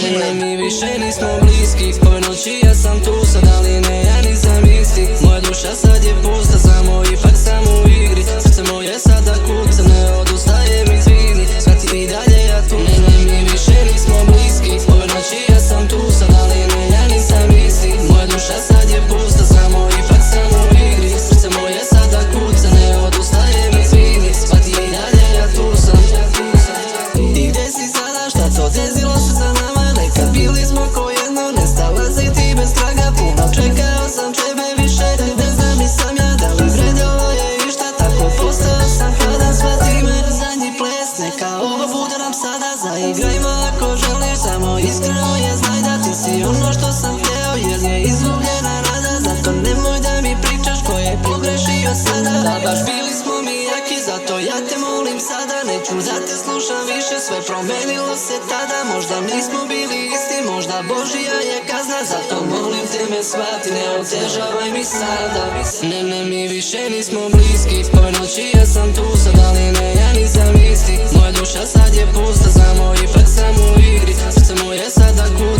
Ne, mi više nismo bliski, ove noći ja sam tu sad, ali ne, ja nisam isti. Moja duša sad je pusta, samo ipak sam u igri. Srce moje sada kuca, ne odustajem, izvini, shvati i dalje ja tu. Ne, mi više nismo bliski, ove noći ja sam tu sad, ali ne, ja nisam isti. Moja duša sad je pusta, samo ipak sam u igri. Srce moje sada kuca, ne odustajem, izvini, shvati i dalje ja tu sam. I gdje si sada, šta to desilo se za nama? Nekad bili smo ko jedno, nestala si ti bez traga. Puno čekao sam tebe više, ne znam ni sam ja da li vredilo je išta. Tako postao sam kada shvati me. Zadnji ples, neka ovo bude nam sada. Zaigrajmo ako želiš, samo iskreno je znaj da ti si ono što sam hteo, jer je izgubljena nada. Zato nemoj da mi pričaš ko je pogrešio sada. Da baš bili smo mi jaki, zato ja te molim sada. Neću da te slušam više, sve promenilo se tada. Možda nismo bili isti, možda Božija je kazna. Zato molim te me shvati, ne otežavaj mi sada. Ne, mi više nismo bliski, ove noći ja sam tu sad, ali ne, ja nisam isti. Moja duša sad je pusta, samo ipak sam u igri. Srce moje sada kuca,